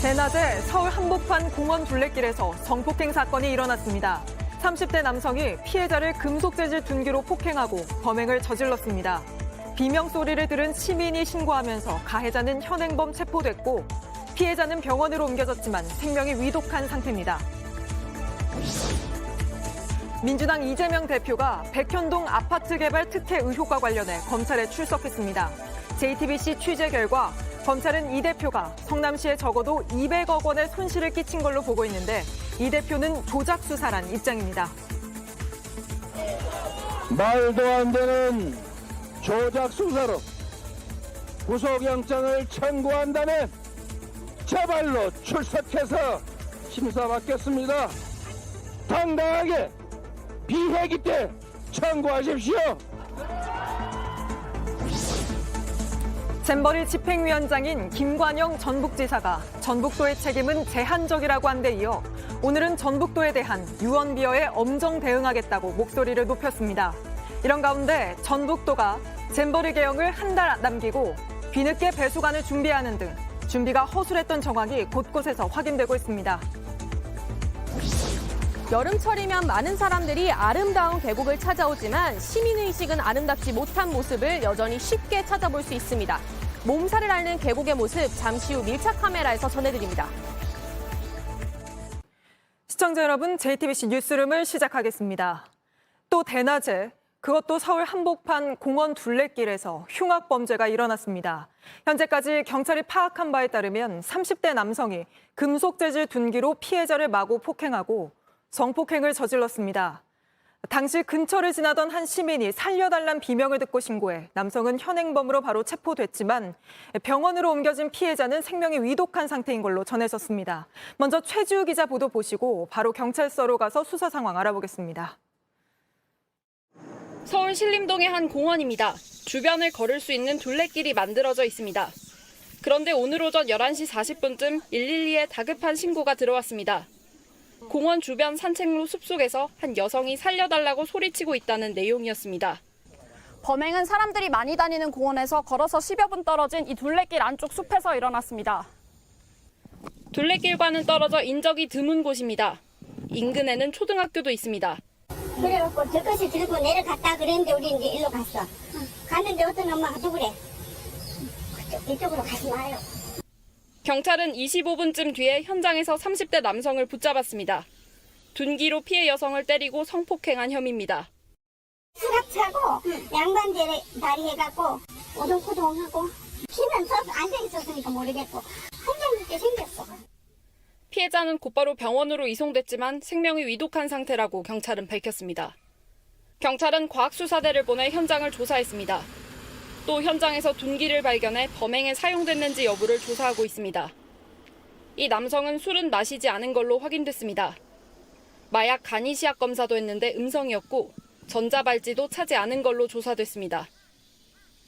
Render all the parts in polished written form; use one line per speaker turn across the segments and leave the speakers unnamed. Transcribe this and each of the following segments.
대낮에 서울 한복판 공원 둘레길에서 성폭행 사건이 일어났습니다. 30대 남성이 피해자를 금속재질 둔기로 폭행하고 범행을 저질렀습니다. 비명 소리를 들은 시민이 신고하면서 가해자는 현행범 체포됐고 피해자는 병원으로 옮겨졌지만 생명이 위독한 상태입니다. 민주당 이재명 대표가 백현동 아파트 개발 특혜 의혹과 관련해 검찰에 출석했습니다. JTBC 취재 결과 검찰은 이 대표가 성남시에 적어도 200억 원의 손실을 끼친 걸로 보고 있는데 이 대표는 조작 수사란 입장입니다.
말도 안 되는 조작 수사로 구속영장을 청구한다면 제발로 출석해서 심사받겠습니다. 당당하게 비핵 있게 청구하십시오.
잼버리 집행위원장인 김관영 전북지사가 전북도의 책임은 제한적이라고 한 데 이어 오늘은 전북도에 대한 유언비어에 엄정 대응하겠다고 목소리를 높였습니다. 이런 가운데 전북도가 잼버리 개영을 한 달 남기고 뒤늦게 배수관을 준비하는 등 준비가 허술했던 정황이 곳곳에서 확인되고 있습니다.
여름철이면 많은 사람들이 아름다운 계곡을 찾아오지만 시민의식은 아름답지 못한 모습을 여전히 쉽게 찾아볼 수 있습니다. 몸살을 앓는 계곡의 모습 잠시 후 밀착 카메라에서 전해드립니다.
시청자 여러분, JTBC 뉴스룸을 시작하겠습니다. 또 대낮에 그것도 서울 한복판 공원 둘레길에서 흉악 범죄가 일어났습니다. 현재까지 경찰이 파악한 바에 따르면 30대 남성이 금속재질 둔기로 피해자를 마구 폭행하고 성폭행을 저질렀습니다. 당시 근처를 지나던 한 시민이 살려달란 비명을 듣고 신고해 남성은 현행범으로 바로 체포됐지만 병원으로 옮겨진 피해자는 생명이 위독한 상태인 걸로 전해졌습니다. 먼저 최지우 기자 보도 보시고 바로 경찰서로 가서 수사 상황 알아보겠습니다.
서울 신림동의 한 공원입니다. 주변을 걸을 수 있는 둘레길이 만들어져 있습니다. 그런데 오늘 오전 11시 40분쯤 112에 다급한 신고가 들어왔습니다. 공원 주변 산책로 숲속에서 한 여성이 살려달라고 소리치고 있다는 내용이었습니다.
범행은 사람들이 많이 다니는 공원에서 걸어서 10여 분 떨어진 이 둘레길 안쪽 숲에서 일어났습니다.
둘레길과는 떨어져 인적이 드문 곳입니다. 인근에는 초등학교도 있습니다.
그래갖고 젖것을 들고 내려갔다 그랬는데 우리 이제 일로 갔어. 갔는데 어떤 엄마가 누구래? 이쪽으로 가지 마요.
경찰은 25분쯤 뒤에 현장에서 30대 남성을 붙잡았습니다. 둔기로 피해 여성을 때리고 성폭행한 혐의입니다.
수갑차고 양반 다리 해갖고 오동코동하고 피는 서서 앉아있었으니까 모르겠고 한장밖에 생겼어.
피해자는 곧바로 병원으로 이송됐지만 생명이 위독한 상태라고 경찰은 밝혔습니다. 경찰은 과학수사대를 보내 현장을 조사했습니다. 또 현장에서 둔기를 발견해 범행에 사용됐는지 여부를 조사하고 있습니다. 이 남성은 술은 마시지 않은 걸로 확인됐습니다. 마약 간이시약 검사도 했는데 음성이었고 전자발찌도 차지 않은 걸로 조사됐습니다.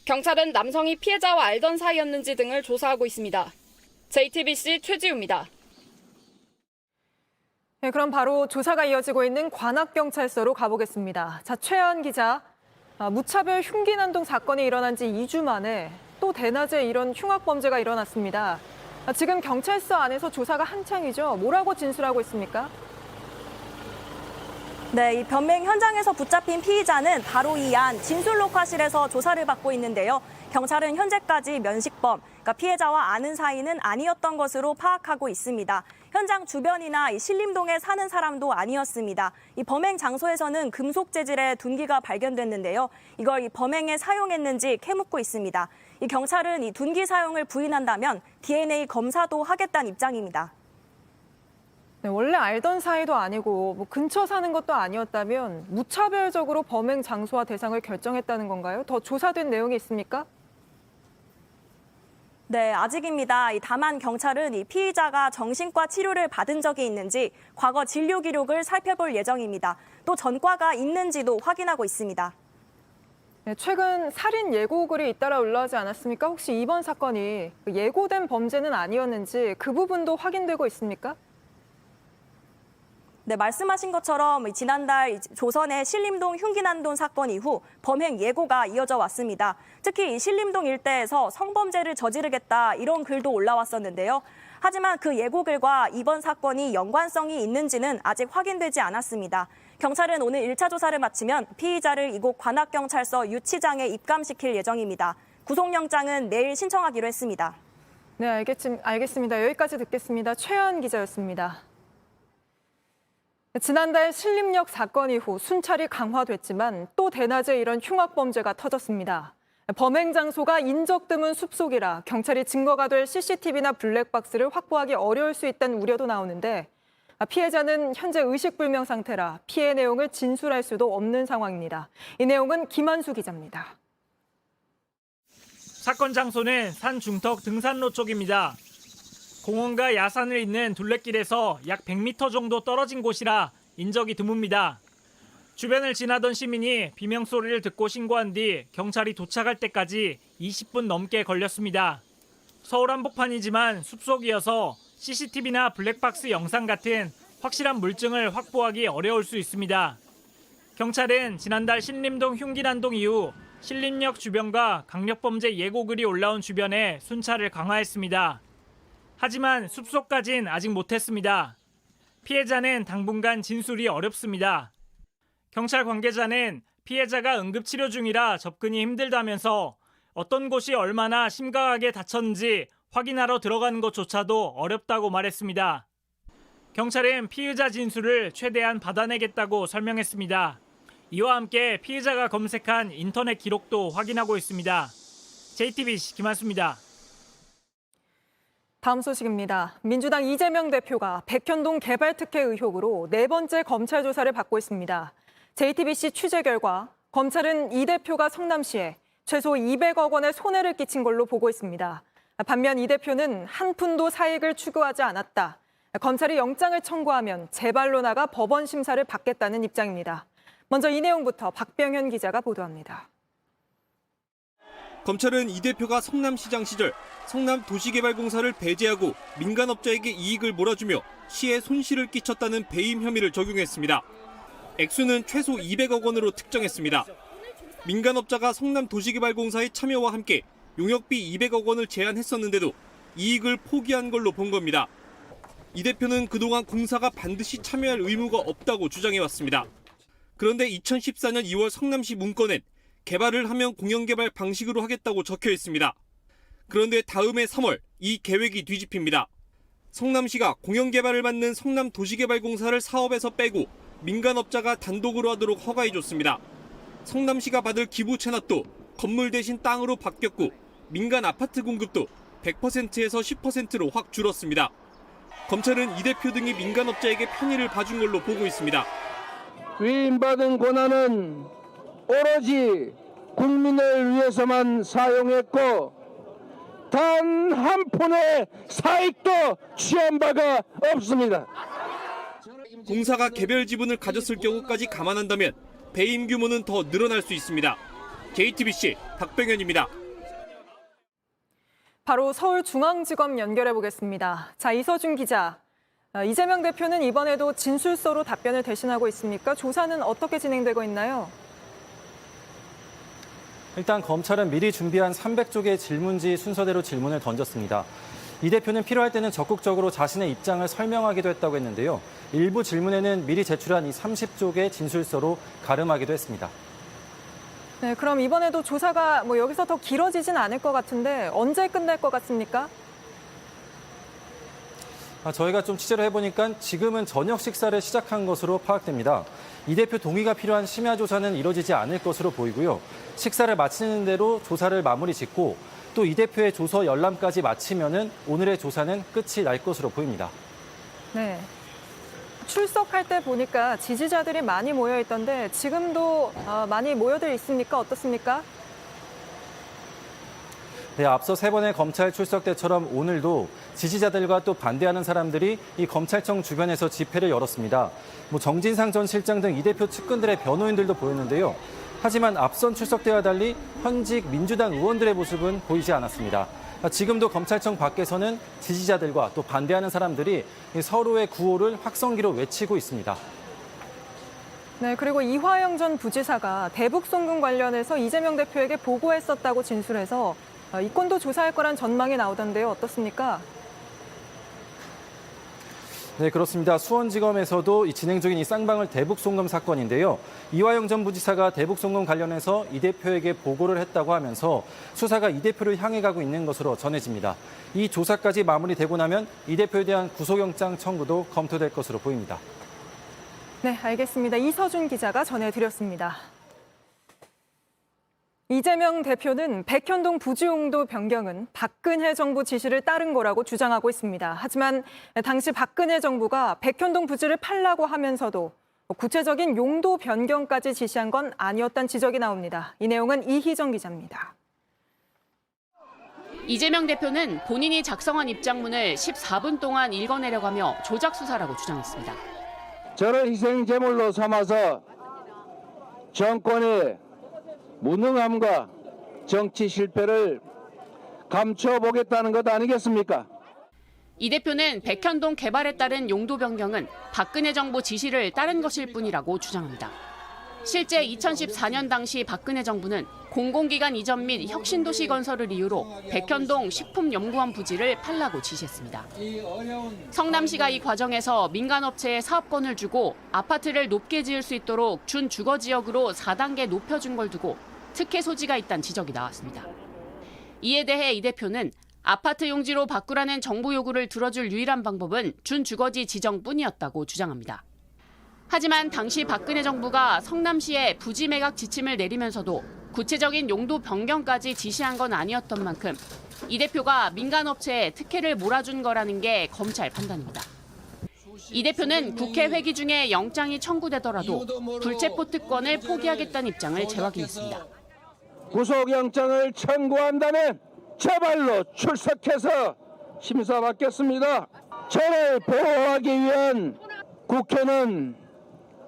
경찰은 남성이 피해자와 알던 사이였는지 등을 조사하고 있습니다. JTBC 최지우입니다.
네, 그럼 바로 조사가 이어지고 있는 관악경찰서로 가보겠습니다. 자, 최하은 기자. 무차별 흉기 난동 사건이 일어난 지 2주 만에 또 대낮에 이런 흉악 범죄가 일어났습니다. 지금 경찰서 안에서 조사가 한창이죠. 뭐라고 진술하고 있습니까?
네, 이 변명 현장에서 붙잡힌 피의자는 바로 이 안 진술 녹화실에서 조사를 받고 있는데요. 경찰은 현재까지 면식범, 그러니까 피해자와 아는 사이는 아니었던 것으로 파악하고 있습니다. 현장 주변이나 이 신림동에 사는 사람도 아니었습니다. 이 범행 장소에서는 금속 재질의 둔기가 발견됐는데요. 이걸 이 범행에 사용했는지 캐묻고 있습니다. 이 경찰은 이 둔기 사용을 부인한다면 DNA 검사도 하겠다는 입장입니다.
네, 원래 알던 사이도 아니고 근처 사는 것도 아니었다면 무차별적으로 범행 장소와 대상을 결정했다는 건가요? 더 조사된 내용이 있습니까?
네, 아직입니다. 다만 경찰은 이 피의자가 정신과 치료를 받은 적이 있는지 과거 진료 기록을 살펴볼 예정입니다. 또 전과가 있는지도 확인하고 있습니다.
네, 최근 살인 예고글이 잇따라 올라오지 않았습니까? 혹시 이번 사건이 예고된 범죄는 아니었는지 그 부분도 확인되고 있습니까?
네, 말씀하신 것처럼 지난달 조선의 신림동 흉기난동 사건 이후 범행 예고가 이어져 왔습니다. 특히 이 신림동 일대에서 성범죄를 저지르겠다 이런 글도 올라왔었는데요. 하지만 그 예고글과 이번 사건이 연관성이 있는지는 아직 확인되지 않았습니다. 경찰은 오늘 1차 조사를 마치면 피의자를 이곳 관악경찰서 유치장에 입감시킬 예정입니다. 구속영장은 내일 신청하기로 했습니다.
네, 알겠습니다. 여기까지 듣겠습니다. 최현 기자였습니다. 지난달 신림역 사건 이후 순찰이 강화됐지만 또 대낮에 이런 흉악범죄가 터졌습니다. 범행 장소가 인적 드문 숲속이라 경찰이 증거가 될 CCTV나 블랙박스를 확보하기 어려울 수 있다는 우려도 나오는데 피해자는 현재 의식불명 상태라 피해 내용을 진술할 수도 없는 상황입니다. 이 내용은 김한수 기자입니다.
사건 장소는 산 중턱 등산로 쪽입니다. 공원과 야산을 잇는 둘레길에서 약 100m 정도 떨어진 곳이라 인적이 드뭅니다. 주변을 지나던 시민이 비명소리를 듣고 신고한 뒤 경찰이 도착할 때까지 20분 넘게 걸렸습니다. 서울 한복판이지만 숲속이어서 CCTV나 블랙박스 영상 같은 확실한 물증을 확보하기 어려울 수 있습니다. 경찰은 지난달 신림동 흉기난동 이후 신림역 주변과 강력범죄 예고글이 올라온 주변에 순찰을 강화했습니다. 하지만 숲속까진 아직 못했습니다. 피해자는 당분간 진술이 어렵습니다. 경찰 관계자는 피해자가 응급치료 중이라 접근이 힘들다면서 어떤 곳이 얼마나 심각하게 다쳤는지 확인하러 들어가는 것조차도 어렵다고 말했습니다. 경찰은 피의자 진술을 최대한 받아내겠다고 설명했습니다. 이와 함께 피해자가 검색한 인터넷 기록도 확인하고 있습니다. JTBC 김한수입니다.
다음 소식입니다. 민주당 이재명 대표가 백현동 개발 특혜 의혹으로 4번째 검찰 조사를 받고 있습니다. JTBC 취재 결과 검찰은 이 대표가 성남시에 최소 200억 원의 손해를 끼친 걸로 보고 있습니다. 반면 이 대표는 한 푼도 사익을 추구하지 않았다. 검찰이 영장을 청구하면 재발로 나가 법원 심사를 받겠다는 입장입니다. 먼저 이 내용부터 박병현 기자가 보도합니다.
검찰은 이 대표가 성남시장 시절 성남도시개발공사를 배제하고 민간업자에게 이익을 몰아주며 시에 손실을 끼쳤다는 배임 혐의를 적용했습니다. 액수는 최소 200억 원으로 특정했습니다. 민간업자가 성남도시개발공사의 참여와 함께 용역비 200억 원을 제안했었는데도 이익을 포기한 걸로 본 겁니다. 이 대표는 그동안 공사가 반드시 참여할 의무가 없다고 주장해왔습니다. 그런데 2014년 2월 성남시 문건엔 개발을 하면 공영개발 방식으로 하겠다고 적혀 있습니다. 그런데 다음해 3월 이 계획이 뒤집힙니다. 성남시가 공영개발을 맡는 성남도시개발공사를 사업에서 빼고 민간업자가 단독으로 하도록 허가해줬습니다. 성남시가 받을 기부 체납도 건물 대신 땅으로 바뀌었고 민간 아파트 공급도 100%에서 10%로 확 줄었습니다. 검찰은 이 대표 등이 민간업자에게 편의를 봐준 걸로 보고 있습니다.
위임받은 권한은 오로지 국민을 위해서만 사용했고 단 한 푼의 사익도 취한 바가 없습니다.
공사가 개별 지분을 가졌을 경우까지 감안한다면 배임 규모는 더 늘어날 수 있습니다. JTBC 박병현입니다.
바로 서울중앙지검 연결해 보겠습니다. 자, 이서준 기자. 이재명 대표는 이번에도 진술서로 답변을 대신하고 있습니까? 조사는 어떻게 진행되고 있나요?
일단 검찰은 미리 준비한 300쪽의 질문지 순서대로 질문을 던졌습니다. 이 대표는 필요할 때는 적극적으로 자신의 입장을 설명하기도 했다고 했는데요. 일부 질문에는 미리 제출한 이 30쪽의 진술서로 가름하기도 했습니다.
네, 그럼 이번에도 조사가 여기서 더 길어지진 않을 것 같은데 언제 끝날 것 같습니까?
저희가 좀 취재를 해보니까 지금은 저녁 식사를 시작한 것으로 파악됩니다. 이 대표 동의가 필요한 심야 조사는 이뤄지지 않을 것으로 보이고요. 식사를 마치는 대로 조사를 마무리 짓고 또 이 대표의 조서 열람까지 마치면은 오늘의 조사는 끝이 날 것으로 보입니다.
네. 출석할 때 보니까 지지자들이 많이 모여 있던데 지금도 많이 모여들 있습니까? 어떻습니까?
네, 앞서 3번의 검찰 출석 때처럼 오늘도 지지자들과 또 반대하는 사람들이 이 검찰청 주변에서 집회를 열었습니다. 정진상 전 실장 등 이 대표 측근들의 변호인들도 보였는데요. 하지만 앞선 출석 때와 달리 현직 민주당 의원들의 모습은 보이지 않았습니다. 지금도 검찰청 밖에서는 지지자들과 또 반대하는 사람들이 서로의 구호를 확성기로 외치고 있습니다.
네, 그리고 이화영 전 부지사가 대북 송금 관련해서 이재명 대표에게 보고했었다고 진술해서 이 건도 조사할 거란 전망이 나오던데요. 어떻습니까?
네, 그렇습니다. 수원지검에서도 진행 중인 이 쌍방울 대북 송금 사건인데요. 이화영 전 부지사가 대북 송금 관련해서 이 대표에게 보고를 했다고 하면서 수사가 이 대표를 향해 가고 있는 것으로 전해집니다. 이 조사까지 마무리되고 나면 이 대표에 대한 구속영장 청구도 검토될 것으로 보입니다.
네, 알겠습니다. 이서준 기자가 전해드렸습니다. 이재명 대표는 백현동 부지용도 변경은 박근혜 정부 지시를 따른 거라고 주장하고 있습니다. 하지만 당시 박근혜 정부가 백현동 부지를 팔라고 하면서도 구체적인 용도 변경까지 지시한 건 아니었다는 지적이 나옵니다. 이 내용은 이희정 기자입니다.
이재명 대표는 본인이 작성한 입장문을 14분 동안 읽어내려가며 조작 수사라고 주장했습니다.
저를 희생 제물로 삼아서 정권의 무능함과 정치 실패를 감춰보겠다는 것 아니겠습니까?
이 대표는 백현동 개발에 따른 용도 변경은 박근혜 정부 지시를 따른 것일 뿐이라고 주장합니다. 실제 2014년 당시 박근혜 정부는 공공기관 이전 및 혁신도시 건설을 이유로 백현동 식품연구원 부지를 팔라고 지시했습니다. 성남시가 이 과정에서 민간업체에 사업권을 주고 아파트를 높게 지을 수 있도록 준주거지역으로 4단계 높여준 걸 두고 특혜 소지가 있다는 지적이 나왔습니다. 이에 대해 이 대표는 아파트 용지로 바꾸라는 정부 요구를 들어줄 유일한 방법은 준주거지 지정뿐이었다고 주장합니다. 하지만 당시 박근혜 정부가 성남시에 부지 매각 지침을 내리면서도 구체적인 용도 변경까지 지시한 건 아니었던 만큼 이 대표가 민간업체에 특혜를 몰아준 거라는 게 검찰 판단입니다. 이 대표는 국회 회기 중에 영장이 청구되더라도 불체포 특권을 포기하겠다는 입장을 재확인했습니다.
구속영장을 청구한다면 제발로 출석해서 심사받겠습니다. 저를 보호하기 위한 국회는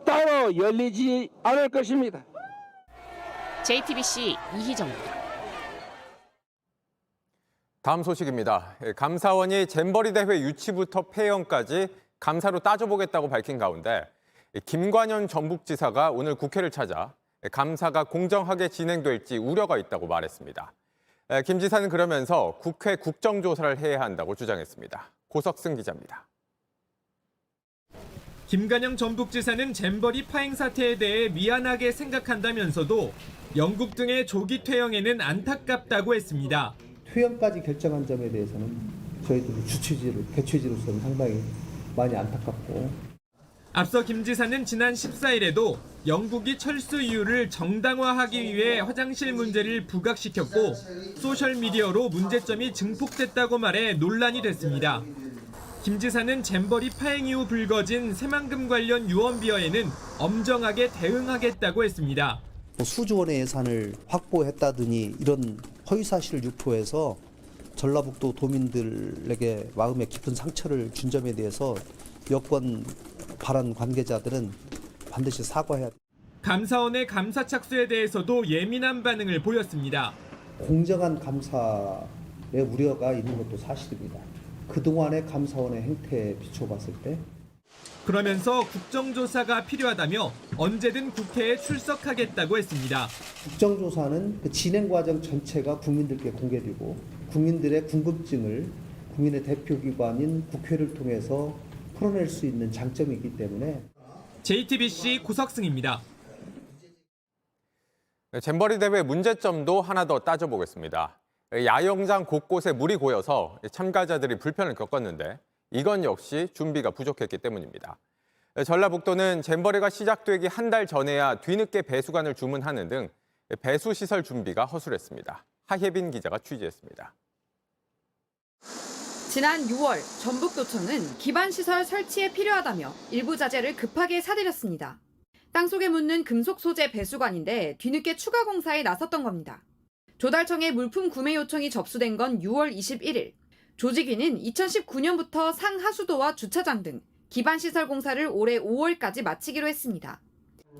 따로 열리지 않을 것입니다.
JTBC 이희정입니다.
다음 소식입니다. 감사원이 잼버리 대회 유치부터 폐영까지 감사로 따져보겠다고 밝힌 가운데 김관현 전북지사가 오늘 국회를 찾아 감사가 공정하게 진행될지 우려가 있다고 말했습니다. 김 지사는 그러면서 국회 국정조사를 해야 한다고 주장했습니다. 고석승 기자입니다.
김관영 전북지사는 잼버리 파행 사태에 대해 미안하게 생각한다면서도 영국 등의 조기 퇴영에는 안타깝다고 했습니다.
퇴영까지 결정한 점에 대해서는 저희도 개최지로서는 상당히 많이 안타깝고.
앞서 김 지사는 지난 14일에도 영국이 철수 이유를 정당화하기 위해 화장실 문제를 부각시켰고 소셜미디어로 문제점이 증폭됐다고 말해 논란이 됐습니다. 김 지사는 잼버리 파행 이후 불거진 새만금 관련 유언비어에는 엄정하게 대응하겠다고 했습니다.
수조 원의 예산을 확보했다더니 이런 허위사실을 유포해서 전라북도 도민들에게 마음에 깊은 상처를 준 점에 대해서 여권 발언 관계자들은 반드시 사과해야 합니다.
감사원의 감사 착수에 대해서도 예민한 반응을 보였습니다.
공정한 감사에 우려가 있는 것도 사실입니다. 그동안의 감사원의 행태에 비춰봤을 때.
그러면서 국정조사가 필요하다며 언제든 국회에 출석하겠다고 했습니다.
국정조사는 그 진행 과정 전체가 국민들께 공개되고 국민들의 궁금증을 국민의 대표기관인 국회를 통해서 풀어낼 수 있는 장점이 있기 때문에.
JTBC 고석승입니다.
잼버리 대회 문제점도 하나 더 따져보겠습니다. 야영장 곳곳에 물이 고여서 참가자들이 불편을 겪었는데 이건 역시 준비가 부족했기 때문입니다. 전라북도는 잼버리가 시작되기 한 달 전에야 뒤늦게 배수관을 주문하는 등 배수시설 준비가 허술했습니다. 하혜빈 기자가 취재했습니다.
지난 6월 전북도청은 기반시설 설치에 필요하다며 일부 자재를 급하게 사들였습니다. 땅속에 묻는 금속 소재 배수관인데 뒤늦게 추가 공사에 나섰던 겁니다. 조달청에 물품 구매 요청이 접수된 건 6월 21일. 조직위는 2019년부터 상하수도와 주차장 등 기반시설 공사를 올해 5월까지 마치기로 했습니다.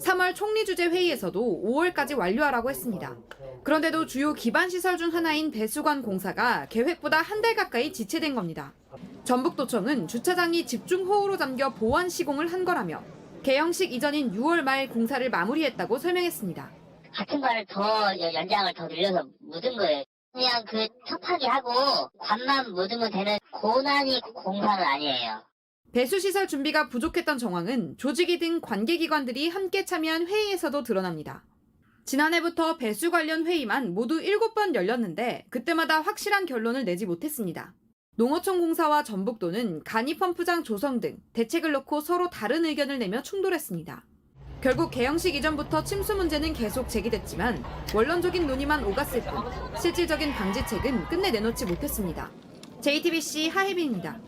3월 총리 주재 회의에서도 5월까지 완료하라고 했습니다. 그런데도 주요 기반시설 중 하나인 배수관 공사가 계획보다 한 달 가까이 지체된 겁니다. 전북도청은 주차장이 집중호우로 잠겨 보완 시공을 한 거라며 개형식 이전인 6월 말 공사를 마무리했다고 설명했습니다.
같은 걸 더 연장을 더 늘려서 묻은 거예요. 그냥 그 척하게 하고 관만 묻으면 되는 고난이 공사는 아니에요.
배수시설 준비가 부족했던 정황은 조직위 등 관계기관들이 함께 참여한 회의에서도 드러납니다. 지난해부터 배수 관련 회의만 모두 7번 열렸는데 그때마다 확실한 결론을 내지 못했습니다. 농어촌 공사와 전북도는 간이 펌프장 조성 등 대책을 놓고 서로 다른 의견을 내며 충돌했습니다. 결국 개형식 이전부터 침수 문제는 계속 제기됐지만 원론적인 논의만 오갔을 뿐 실질적인 방지책은 끝내 내놓지 못했습니다. JTBC 하혜빈입니다.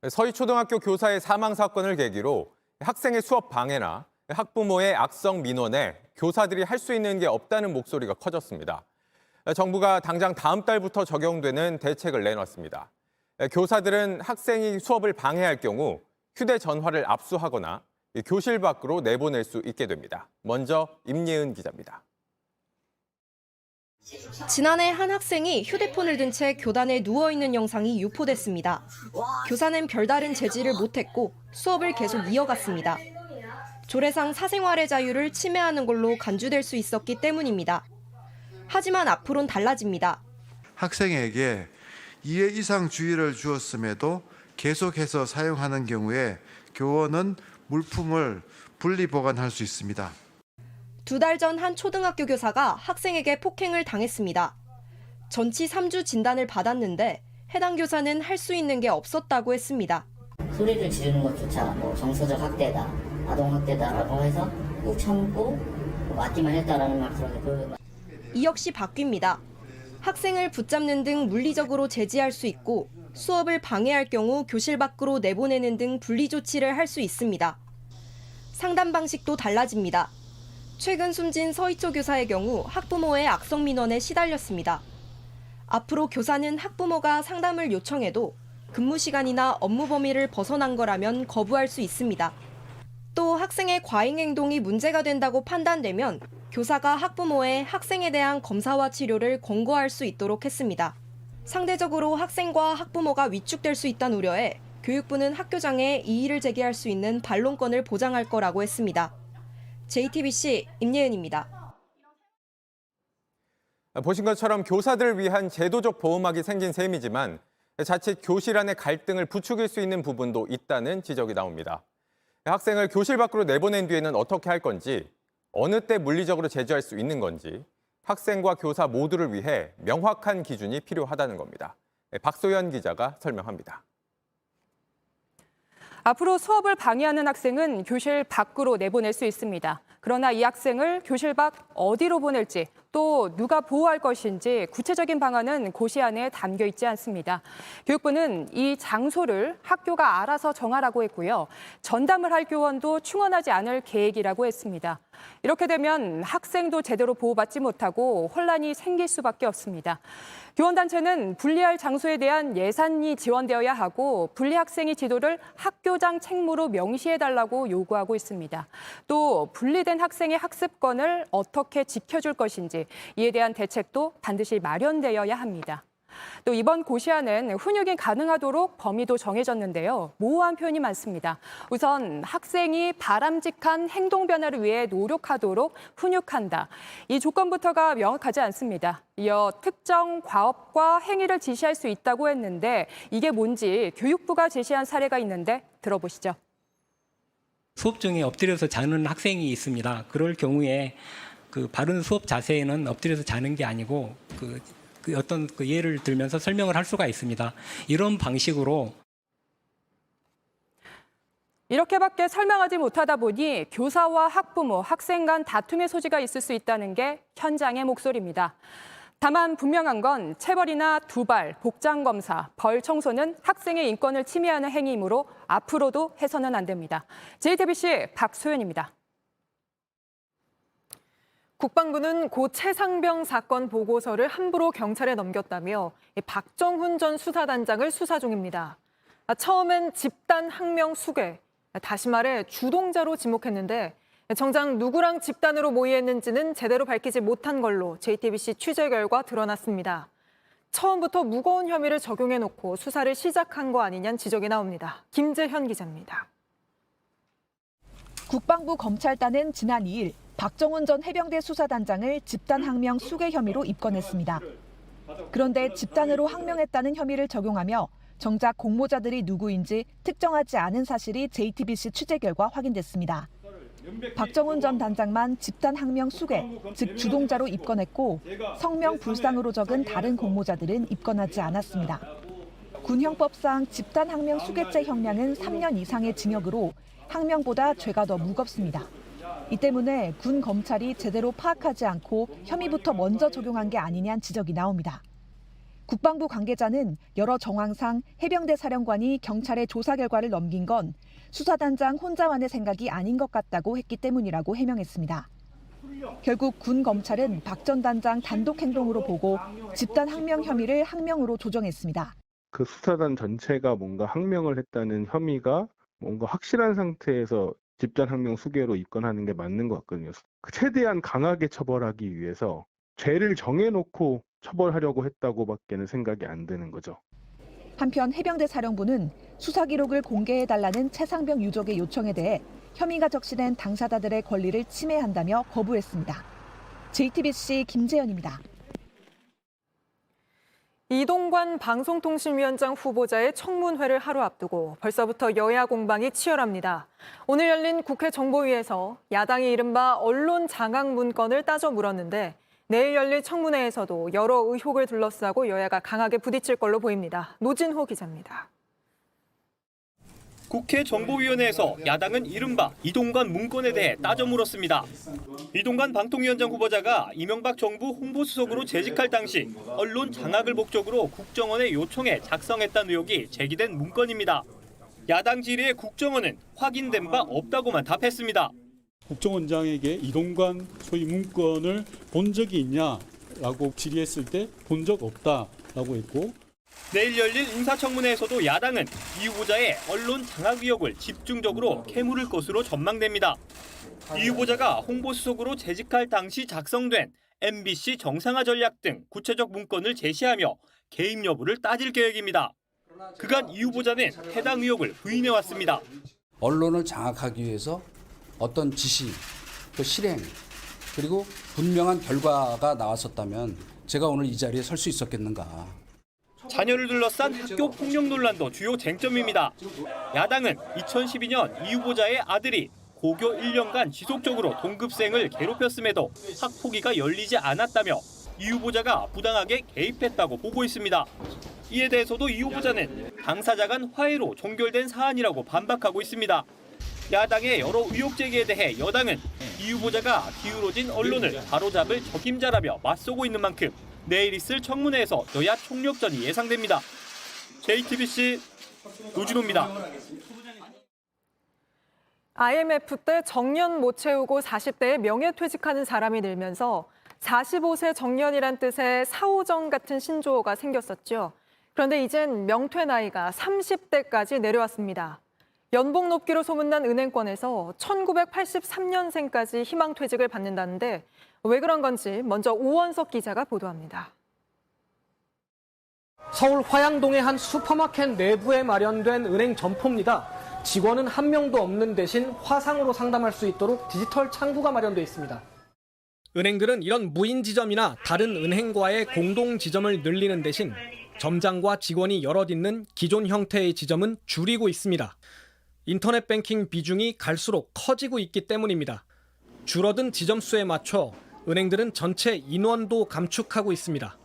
서희초등학교 교사의 사망 사건을 계기로 학생의 수업 방해나 학부모의 악성 민원에 교사들이 할 수 있는 게 없다는 목소리가 커졌습니다. 정부가 당장 다음 달부터 적용되는 대책을 내놨습니다. 교사들은 학생이 수업을 방해할 경우 휴대전화를 압수하거나 교실 밖으로 내보낼 수 있게 됩니다. 먼저 임예은 기자입니다.
지난해 한 학생이 휴대폰을 든 채 교단에 누워있는 영상이 유포됐습니다. 교사는 별다른 제지를 못했고 수업을 계속 이어갔습니다. 조례상 사생활의 자유를 침해하는 걸로 간주될 수 있었기 때문입니다. 하지만 앞으로는 달라집니다.
학생에게 2회 이상 주의를 주었음에도 계속해서 사용하는 경우에 교원은 물품을 분리 보관할 수 있습니다.
2달 전 한 초등학교 교사가 학생에게 폭행을 당했습니다. 전치 3주 진단을 받았는데 해당 교사는 할 수 있는 게 없었다고 했습니다.
소리를 지르는 것조차 정서적 학대다, 아동 학대다라고 해서 꾹 참고 맞기만 했다라는 말 들었는데
이 역시 바뀝니다. 학생을 붙잡는 등 물리적으로 제지할 수 있고 수업을 방해할 경우 교실 밖으로 내보내는 등 분리 조치를 할 수 있습니다. 상담 방식도 달라집니다. 최근 숨진 서희초 교사의 경우 학부모의 악성 민원에 시달렸습니다. 앞으로 교사는 학부모가 상담을 요청해도 근무 시간이나 업무 범위를 벗어난 거라면 거부할 수 있습니다. 또 학생의 과잉 행동이 문제가 된다고 판단되면 교사가 학부모에 학생에 대한 검사와 치료를 권고할 수 있도록 했습니다. 상대적으로 학생과 학부모가 위축될 수 있다는 우려에 교육부는 학교장에 이의를 제기할 수 있는 반론권을 보장할 거라고 했습니다. JTBC 임예은입니다.
보신 것처럼 교사들을 위한 제도적 보호막이 생긴 셈이지만 자칫 교실 안의 갈등을 부추길 수 있는 부분도 있다는 지적이 나옵니다. 학생을 교실 밖으로 내보낸 뒤에는 어떻게 할 건지, 어느 때 물리적으로 제지할 수 있는 건지 학생과 교사 모두를 위해 명확한 기준이 필요하다는 겁니다. 박소연 기자가 설명합니다.
앞으로 수업을 방해하는 학생은 교실 밖으로 내보낼 수 있습니다. 그러나 이 학생을 교실 밖 어디로 보낼지 또 누가 보호할 것인지 구체적인 방안은 고시 안에 담겨 있지 않습니다. 교육부는 이 장소를 학교가 알아서 정하라고 했고요. 전담을 할 교원도 충원하지 않을 계획이라고 했습니다. 이렇게 되면 학생도 제대로 보호받지 못하고 혼란이 생길 수밖에 없습니다. 교원단체는 분리할 장소에 대한 예산이 지원되어야 하고 분리 학생의 지도를 학교장 책무로 명시해달라고 요구하고 있습니다. 또 분리된 학생의 학습권을 어떻게 지켜줄 것인지 이에 대한 대책도 반드시 마련되어야 합니다. 또 이번 고시안은 훈육이 가능하도록 범위도 정해졌는데요. 모호한 표현이 많습니다. 우선 학생이 바람직한 행동 변화를 위해 노력하도록 훈육한다. 이 조건부터가 명확하지 않습니다. 이어 특정 과업과 행위를 지시할 수 있다고 했는데 이게 뭔지 교육부가 제시한 사례가 있는데 들어보시죠.
수업 중에 엎드려서 자는 학생이 있습니다. 그럴 경우에 바른 수업 자세에는 엎드려서 자는 게 아니고 어떤 예를 들면서 설명을 할 수가 있습니다. 이런 방식으로
이렇게밖에 설명하지 못하다 보니 교사와 학부모, 학생 간 다툼의 소지가 있을 수 있다는 게 현장의 목소리입니다. 다만 분명한 건 체벌이나 두발, 복장 검사, 벌 청소는 학생의 인권을 침해하는 행위이므로 앞으로도 해서는 안 됩니다. JTBC 박소연입니다. 국방부는 고 최상병 사건 보고서를 함부로 경찰에 넘겼다며 박정훈 전 수사단장을 수사 중입니다. 처음엔 집단 항명 수괴, 다시 말해 주동자로 지목했는데 정작 누구랑 집단으로 모의했는지는 제대로 밝히지 못한 걸로 JTBC 취재 결과 드러났습니다. 처음부터 무거운 혐의를 적용해놓고 수사를 시작한 거 아니냐는 지적이 나옵니다. 김재현 기자입니다.
국방부 검찰단은 지난 2일 박정훈 전 해병대 수사단장을 집단 항명 수괴 혐의로 입건했습니다. 그런데 집단으로 항명했다는 혐의를 적용하며 정작 공모자들이 누구인지 특정하지 않은 사실이 JTBC 취재 결과 확인됐습니다. 박정훈 전 단장만 집단 항명 수괴, 즉 주동자로 입건했고 성명 불상으로 적은 다른 공모자들은 입건하지 않았습니다. 군형법상 집단 항명 수괴죄 형량은 3년 이상의 징역으로 항명보다 죄가 더 무겁습니다. 이 때문에 군 검찰이 제대로 파악하지 않고 혐의부터 먼저 적용한 게 아니냐는 지적이 나옵니다. 국방부 관계자는 여러 정황상 해병대 사령관이 경찰에 조사 결과를 넘긴 건 수사단장 혼자만의 생각이 아닌 것 같다고 했기 때문이라고 해명했습니다. 결국 군 검찰은 박 전 단장 단독 행동으로 보고 집단 항명 혐의를 항명으로 조정했습니다.
그 수사단 전체가 뭔가 항명을 했다는 혐의가 뭔가 확실한 상태에서 집단 항명 수괴로 입건하는 게 맞는 것 같거든요. 최대한 강하게 처벌하기 위해서 죄를 정해놓고 처벌하려고 했다고밖에는 생각이 안 드는 거죠.
한편 해병대 사령부는 수사 기록을 공개해달라는 최상병 유족의 요청에 대해 혐의가 적시된 당사자들의 권리를 침해한다며 거부했습니다. JTBC 김재현입니다.
이동관 방송통신위원장 후보자의 청문회를 하루 앞두고 벌써부터 여야 공방이 치열합니다. 오늘 열린 국회 정보위에서 야당이 이른바 언론 장악 문건을 따져 물었는데 내일 열릴 청문회에서도 여러 의혹을 둘러싸고 여야가 강하게 부딪힐 걸로 보입니다. 노진호 기자입니다.
국회 정보위원회에서 야당은 이른바 이동관 문건에 대해 따져 물었습니다. 이동관 방통위원장 후보자가 이명박 정부 홍보수석으로 재직할 당시 언론 장악을 목적으로 국정원의 요청에 작성했다는 의혹이 제기된 문건입니다. 야당 질의에 국정원은 확인된 바 없다고만 답했습니다.
국정원장에게 이동관 소위 문건을 본 적이 있냐라고 질의했을 때 본 적 없다라고 했고,
내일 열릴 인사청문회에서도 야당은 이 후보자의 언론 장악 의혹을 집중적으로 캐물을 것으로 전망됩니다. 이 후보자가 홍보수석으로 재직할 당시 작성된 MBC 정상화 전략 등 구체적 문건을 제시하며 개입 여부를 따질 계획입니다. 그간 이 후보자는 해당 의혹을 부인해왔습니다.
언론을 장악하기 위해서 어떤 지시, 그 실행, 그리고 분명한 결과가 나왔었다면 제가 오늘 이 자리에 설 수 있었겠는가.
자녀를 둘러싼 학교 폭력 논란도 주요 쟁점입니다. 야당은 2012년 이 후보자의 아들이 고교 1년간 지속적으로 동급생을 괴롭혔음에도 학폭위가 열리지 않았다며 이 후보자가 부당하게 개입했다고 보고 있습니다. 이에 대해서도 이 후보자는 당사자 간 화해로 종결된 사안이라고 반박하고 있습니다. 야당의 여러 의혹 제기에 대해 여당은 이 후보자가 기울어진 언론을 바로잡을 적임자라며 맞서고 있는 만큼 내일 있을 청문회에서 여야 총력전이 예상됩니다. JTBC 노진호입니다.
IMF 때 정년 못 채우고 40대에 명예퇴직하는 사람이 늘면서 45세 정년이란 뜻의 사오정 같은 신조어가 생겼었죠. 그런데 이젠 명퇴 나이가 30대까지 내려왔습니다. 연봉 높기로 소문난 은행권에서 1983년생까지 희망퇴직을 받는다는데 왜 그런 건지 먼저 오원석 기자가 보도합니다.
서울 화양동의 한 슈퍼마켓 내부에 마련된 은행 점포입니다. 직원은 한 명도 없는 대신 화상으로 상담할 수 있도록 디지털 창구가 마련돼 있습니다. 은행들은 이런 무인 지점이나 다른 은행과의 공동 지점을 늘리는 대신 점장과 직원이 여럿 있는 기존 형태의 지점은 줄이고 있습니다. 인터넷 뱅킹 비중이 갈수록 커지고 있기 때문입니다. 줄어든 지점 수에 맞춰 은행들은 전체 인원도 감축하고 있습니다.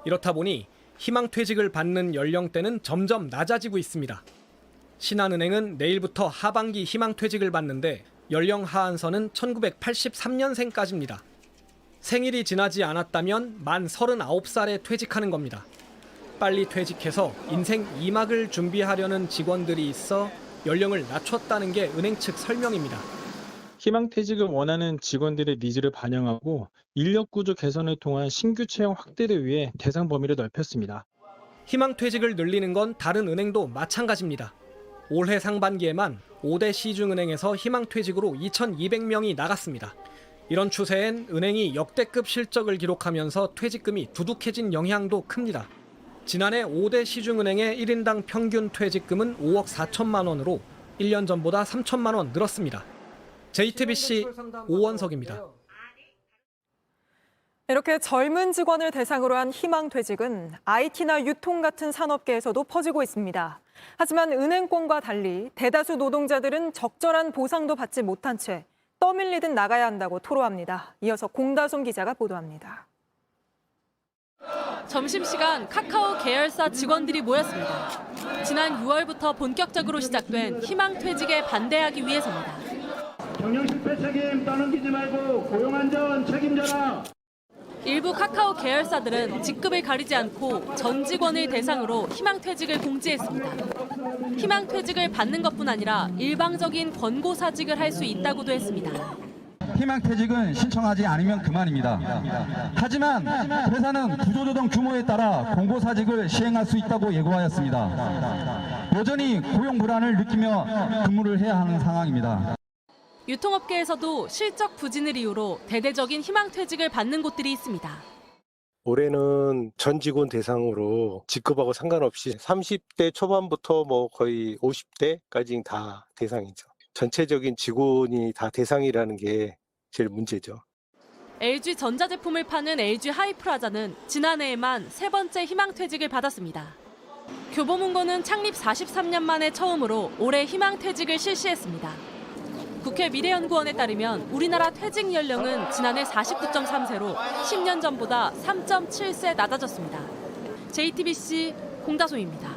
이렇다 보니 희망퇴직을 받는 연령대는 점점 낮아지고 있습니다. 신한은행은 내일부터 하반기 희망퇴직을 받는데 연령 하한선은 1983년생까지입니다. 생일이 지나지 않았다면 만 39살에 퇴직하는 겁니다. 빨리 퇴직해서 인생 2막을 준비하려는 직원들이 있어 연령을 낮췄다는 게 은행 측 설명입니다.
희망퇴직을 원하는 직원들의 니즈를 반영하고 인력 구조 개선을 통한 신규 채용 확대를 위해 대상 범위를 넓혔습니다.
희망퇴직을 늘리는 건 다른 은행도 마찬가지입니다. 올해 상반기에만 5대 시중은행에서 희망퇴직으로 2,200명이 나갔습니다. 이런 추세엔 은행이 역대급 실적을 기록하면서 퇴직금이 두둑해진 영향도 큽니다. 지난해 5대 시중은행의 1인당 평균 퇴직금은 5억 4천만 원으로 1년 전보다 3천만 원 늘었습니다. JTBC 오원석입니다.
이렇게 젊은 직원을 대상으로 한 희망퇴직은 IT나 유통 같은 산업계에서도 퍼지고 있습니다. 하지만 은행권과 달리 대다수 노동자들은 적절한 보상도 받지 못한 채 떠밀리듯 나가야 한다고 토로합니다. 이어서 공다솜 기자가 보도합니다.
점심시간 카카오 계열사 직원들이 모였습니다. 지난 6월부터 본격적으로 시작된 희망퇴직에 반대하기 위해서입니다.
경영 실패 책임 떠넘기지 말고 고용 안전 책임져라.
일부 카카오 계열사들은 직급을 가리지 않고 전 직원을 대상으로 희망퇴직을 공지했습니다. 희망퇴직을 받는 것뿐 아니라 일방적인 권고사직을 할 수 있다고도 했습니다.
희망퇴직은 신청하지 않으면 그만입니다. 하지만 회사는 구조조정 규모에 따라 공고사직을 시행할 수 있다고 예고하였습니다. 여전히 고용 불안을 느끼며 근무를 해야 하는 상황입니다.
유통업계에서도 실적 부진을 이유로 대대적인 희망퇴직을 받는 곳들이 있습니다.
올해는 전 직원 대상으로 직급하고 상관없이 30대 초반부터 거의 50대까지 다 대상이죠. 전체적인 직원이 다 대상이라는 게 제일 문제죠.
LG 전자제품을 파는 LG 하이프라자는 지난해에만 3번째 희망퇴직을 받았습니다. 교보문고는 창립 43년 만에 처음으로 올해 희망퇴직을 실시했습니다. 국회 미래연구원에 따르면 우리나라 퇴직 연령은 지난해 49.3세로 10년 전보다 3.7세 낮아졌습니다. JTBC 공다솜입니다.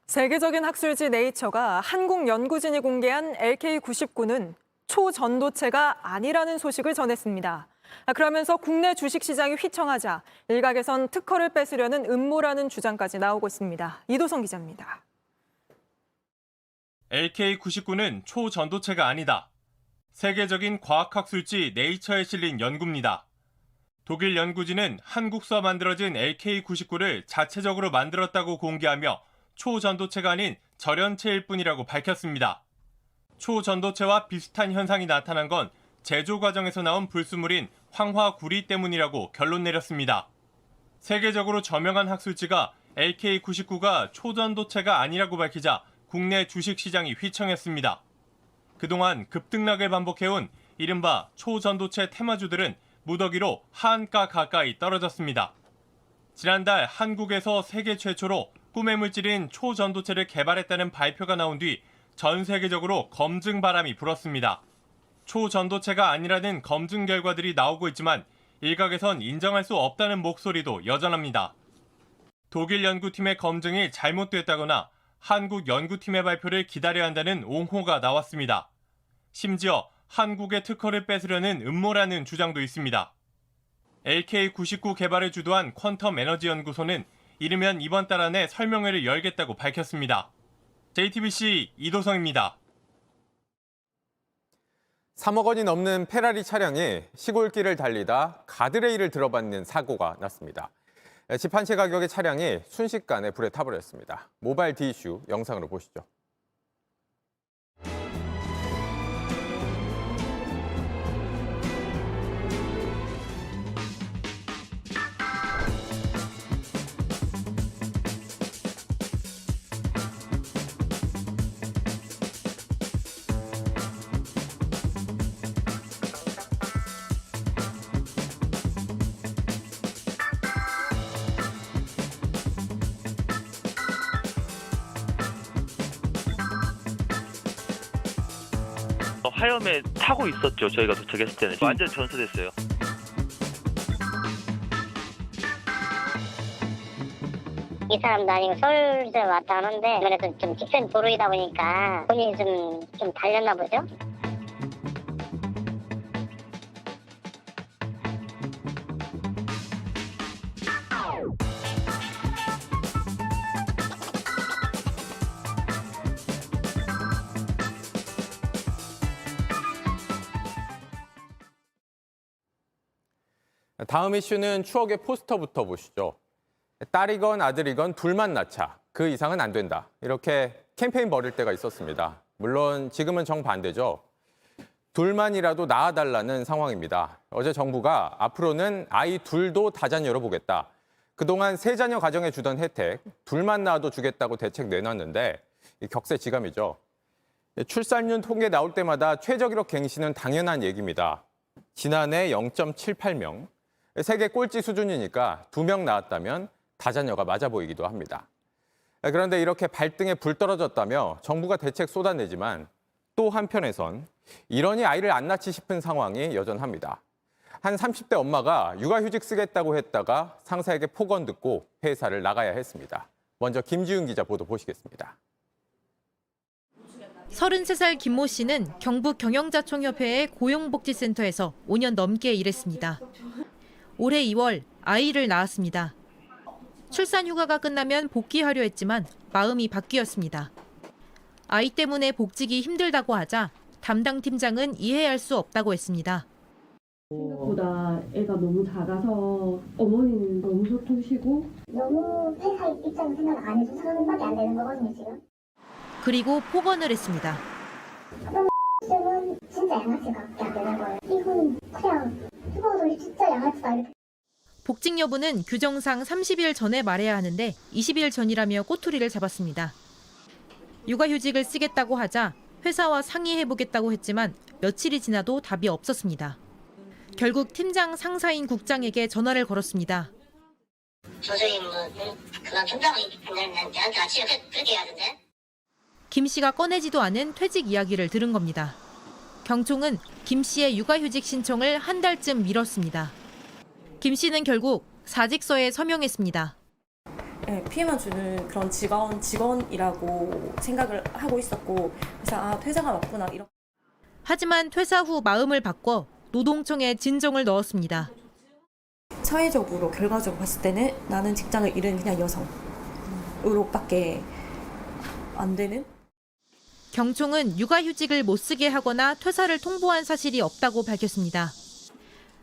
세계적인 학술지 네이처가 한국 연구진이 공개한 LK99는 초전도체가 아니라는 소식을 전했습니다. 그러면서 국내 주식시장이 휘청하자 일각에선 특허를 뺏으려는 음모라는 주장까지 나오고 있습니다. 이도성 기자입니다.
LK99는 초전도체가 아니다. 세계적인 과학학술지 네이처에 실린 연구입니다. 독일 연구진은 한국서 만들어진 LK99를 자체적으로 만들었다고 공개하며 초전도체가 아닌 절연체일 뿐이라고 밝혔습니다. 초전도체와 비슷한 현상이 나타난 건 제조 과정에서 나온 불순물인 황화구리 때문이라고 결론 내렸습니다. 세계적으로 저명한 학술지가 LK99가 초전도체가 아니라고 밝히자 국내 주식시장이 휘청했습니다. 그동안 급등락을 반복해온 이른바 초전도체 테마주들은 무더기로 하한가 가까이 떨어졌습니다. 지난달 한국에서 세계 최초로 꿈의 물질인 초전도체를 개발했다는 발표가 나온 뒤 전 세계적으로 검증 바람이 불었습니다. 초전도체가 아니라는 검증 결과들이 나오고 있지만 일각에선 인정할 수 없다는 목소리도 여전합니다. 독일 연구팀의 검증이 잘못됐다거나 한국 연구팀의 발표를 기다려야 한다는 옹호가 나왔습니다. 심지어 한국의 특허를 뺏으려는 음모라는 주장도 있습니다. LK99 개발을 주도한 퀀텀 에너지 연구소는 이르면 이번 달 안에 설명회를 열겠다고 밝혔습니다. JTBC 이도성입니다.
3억 원이 넘는 페라리 차량이 시골길을 달리다 가드레일을 들어받는 사고가 났습니다. 집 한 채 가격의 차량이 순식간에 불에 타버렸습니다. 모바일 디이슈 영상으로 보시죠.
하염에 타고 있었죠. 저희가 도착했을 때는 완전 전소됐어요.
이 사람도 아니고 서울에서 왔다 하는데 아무래도 좀 직선 도로이다 보니까 본인이 좀 달렸나 보죠.
다음 이슈는 추억의 포스터부터 보시죠. 딸이건 아들이건 둘만 낳자. 그 이상은 안 된다. 이렇게 캠페인 벌일 때가 있었습니다. 물론 지금은 정반대죠. 둘만이라도 낳아달라는 상황입니다. 어제 정부가 앞으로는 아이 둘도 다자녀로 보겠다. 그동안 3자녀 가정에 주던 혜택, 둘만 낳아도 주겠다고 대책 내놨는데 격세지감이죠. 출산율 통계 나올 때마다 최저 기록 갱신은 당연한 얘기입니다. 지난해 0.78명, 세계 꼴찌 수준이니까 2명 낳았다면 다자녀가 맞아 보이기도 합니다. 그런데 이렇게 발등에 불 떨어졌다며 정부가 대책 쏟아내지만 또 한편에선 이러니 아이를 안 낳지 싶은 상황이 여전합니다. 한 30대 엄마가 육아휴직 쓰겠다고 했다가 상사에게 폭언 듣고 회사를 나가야 했습니다. 먼저 김지윤 기자 보도 보시겠습니다.
33살 김모 씨는 경북 경영자총협회의 고용복지센터에서 5년 넘게 일했습니다. 올해 2월 아이를 낳았습니다. 출산 휴가가 끝나면 복귀하려 했지만 마음이 바뀌었습니다. 아이 때문에 복직이 힘들다고 하자 담당 팀장은 이해할 수 없다고 했습니다.
생각보다 애가 너무 작아서 어머니는 너무 소통시고
너무 회사 입장에서 생각 안 해서 상관밖에 안 되는 거거든요, 지금.
그리고 폭언을 했습니다.
지금은 진짜 양아치밖에 안 되는 거예요. 이건 그냥 죽어도 진짜 양아치다 이렇게.
복직 여부는 규정상 30일 전에 말해야 하는데 20일 전이라며 꼬투리를 잡았습니다. 육아휴직을 쓰겠다고 하자 회사와 상의해보겠다고 했지만 며칠이 지나도 답이 없었습니다. 결국 팀장 상사인 국장에게 전화를 걸었습니다.
도저히 그만 팀장이 나한테 아침에 그렇게 해야 되는데.
김 씨가 꺼내지도 않은 퇴직 이야기를 들은 겁니다. 경총은 김 씨의 육아휴직 신청을 한 달쯤 미뤘습니다. 김 씨는 결국 사직서에 서명했습니다.
네, 피해만 주는 그런 직원이라고 생각을 하고 있었고 그래서 퇴사가 맞구나 이런.
하지만 퇴사 후 마음을 바꿔 노동청에 진정을 넣었습니다.
사회적으로 결과적으로 봤을 때는 나는 직장을 잃은 그냥 여성으로밖에 안 되는.
경총은 육아휴직을 못 쓰게 하거나 퇴사를 통보한 사실이 없다고 밝혔습니다.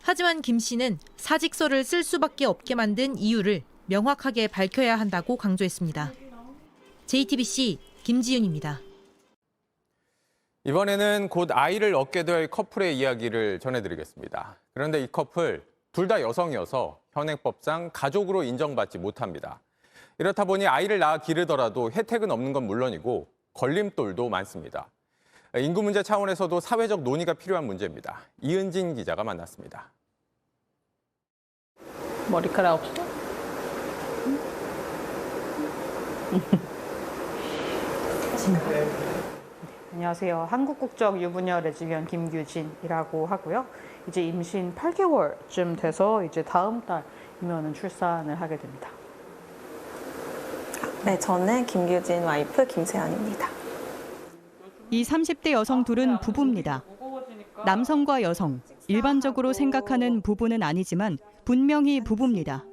하지만 김 씨는 사직서를 쓸 수밖에 없게 만든 이유를 명확하게 밝혀야 한다고 강조했습니다. JTBC 김지윤입니다.
이번에는 곧 아이를 얻게 될 커플의 이야기를 전해드리겠습니다. 그런데 이 커플 둘 다 여성이어서 현행법상 가족으로 인정받지 못합니다. 이렇다 보니 아이를 낳아 기르더라도 혜택은 없는 건 물론이고 걸림돌도 많습니다. 인구 문제 차원에서도 사회적 논의가 필요한 문제입니다. 이은진 기자가 만났습니다.
머리카락 없어?
안녕하세요. 한국 국적 유부녀 레즈비언 김규진이라고 하고요. 이제 임신 8개월쯤 돼서 이제 다음 달이면은 출산을 하게 됩니다.
네, 저는 김규진 와이프 김세연입니다.
이 30대 여성 둘은 부부입니다. 남성과 여성, 일반적으로 생각하는 부부는 아니지만 분명히 부부입니다.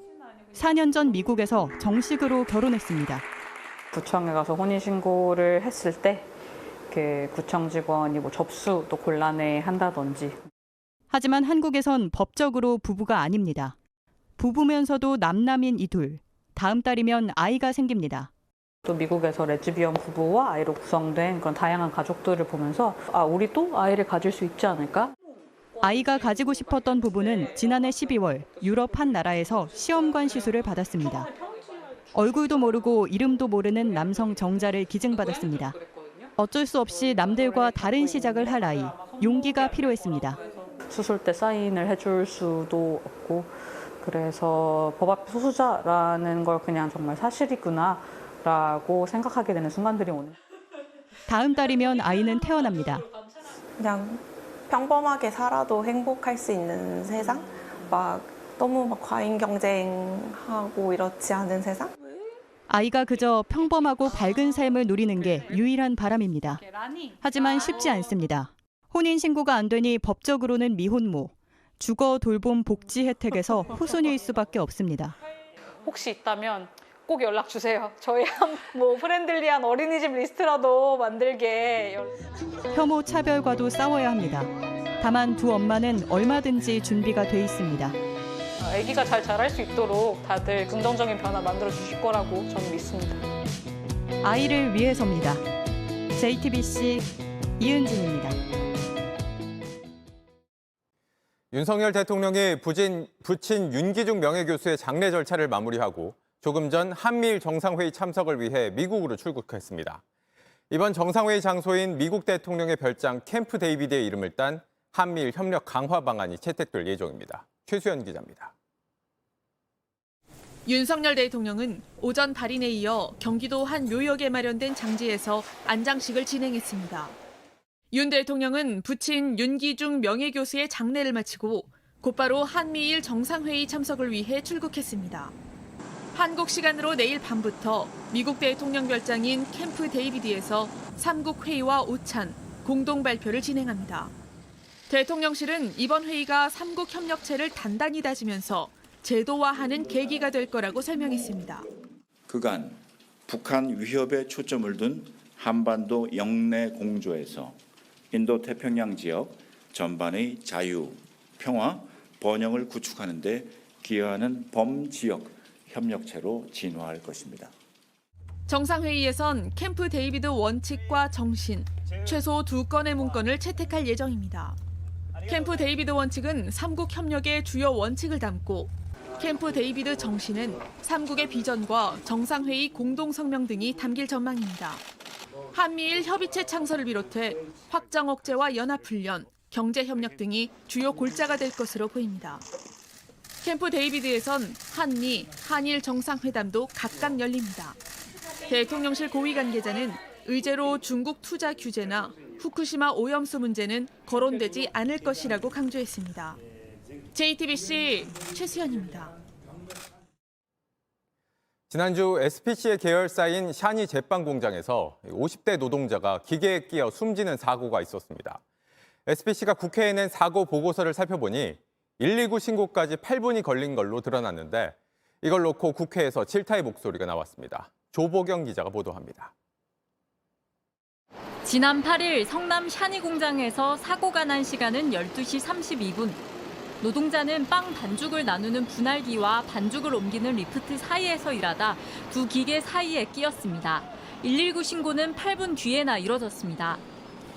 4년 전 미국에서 정식으로 결혼했습니다.
구청에 가서 혼인신고를 했을 때 그 구청 직원이 뭐 접수도 곤란해 한다든지.
하지만 한국에선 법적으로 부부가 아닙니다. 부부면서도 남남인 이 둘, 다음 달이면 아이가 생깁니다.
또 미국에서 레즈비언 부부와 아이로 구성된 그런 다양한 가족들을 보면서 우리도 아이를 가질 수 있지 않을까?
아이가 가지고 싶었던 부부는 지난해 12월 유럽 한 나라에서 시험관 시술을 받았습니다. 얼굴도 모르고 이름도 모르는 남성 정자를 기증받았습니다. 어쩔 수 없이 남들과 다른 시작을 할 아이, 용기가 필요했습니다.
수술 때 사인을 해줄 수도 없고 그래서 법 앞 소수자라는 걸 그냥 정말 사실이구나라고 생각하게 되는 순간들이 오는.
다음 달이면 아이는 태어납니다.
그냥 평범하게 살아도 행복할 수 있는 세상? 너무 과잉 경쟁하고 이렇지 않은 세상?
아이가 그저 평범하고 밝은 삶을 누리는 게 유일한 바람입니다. 하지만 쉽지 않습니다. 혼인신고가 안 되니 법적으로는 미혼모, 주거 돌봄 복지 혜택에서 후순위일 수밖에 없습니다.
혹시 있다면 꼭 연락 주세요. 저희 프렌들리한 어린이집 리스트라도 만들게.
혐오 차별과도 싸워야 합니다. 다만 두 엄마는 얼마든지 준비가 돼 있습니다.
아기가 잘 자랄 수 있도록 다들 긍정적인 변화 만들어 주실 거라고 저는 믿습니다.
아이를 위해서입니다. JTBC 이은진입니다.
윤석열 대통령이 부친 윤기중 명예교수의 장례 절차를 마무리하고 조금 전 한미일 정상회의 참석을 위해 미국으로 출국했습니다. 이번 정상회의 장소인 미국 대통령의 별장 캠프 데이비드의 이름을 딴 한미일 협력 강화 방안이 채택될 예정입니다. 최수연 기자입니다.
윤석열 대통령은 오전 발인에 이어 경기도 한 묘역에 마련된 장지에서 안장식을 진행했습니다. 윤 대통령은 부친 윤기중 명예교수의 장례를 마치고 곧바로 한미일 정상회의 참석을 위해 출국했습니다. 한국 시간으로 내일 밤부터 미국 대통령 별장인 캠프 데이비드에서 3국 회의와 오찬, 공동 발표를 진행합니다. 대통령실은 이번 회의가 3국 협력체를 단단히 다지면서 제도화하는 계기가 될 거라고 설명했습니다.
그간 북한 위협에 초점을 둔 한반도 영내 공조에서 인도태평양 지역 전반의 자유, 평화, 번영을 구축하는 데 기여하는 범지역 협력체로 진화할 것입니다.
정상회의에선 캠프 데이비드 원칙과 정신, 최소 2건의 문건을 채택할 예정입니다. 캠프 데이비드 원칙은 3국 협력의 주요 원칙을 담고 캠프 데이비드 정신은 3국의 비전과 정상회의 공동성명 등이 담길 전망입니다. 한미일 협의체 창설을 비롯해 확장 억제와 연합훈련, 경제협력 등이 주요 골자가 될 것으로 보입니다. 캠프 데이비드에선 한미, 한일 정상회담도 각각 열립니다. 대통령실 고위 관계자는 의제로 중국 투자 규제나 후쿠시마 오염수 문제는 거론되지 않을 것이라고 강조했습니다. JTBC 최수연입니다.
지난주 SPC의 계열사인 샤니 제빵 공장에서 50대 노동자가 기계에 끼어 숨지는 사고가 있었습니다. SPC가 국회에 낸 사고 보고서를 살펴보니 119 신고까지 8분이 걸린 걸로 드러났는데 이걸 놓고 국회에서 질타의 목소리가 나왔습니다. 조보경 기자가 보도합니다.
지난 8일 성남 샤니 공장에서 사고가 난 시간은 12시 32분. 노동자는 빵 반죽을 나누는 분할기와 반죽을 옮기는 리프트 사이에서 일하다 두 기계 사이에 끼었습니다. 119 신고는 8분 뒤에나 이뤄졌습니다.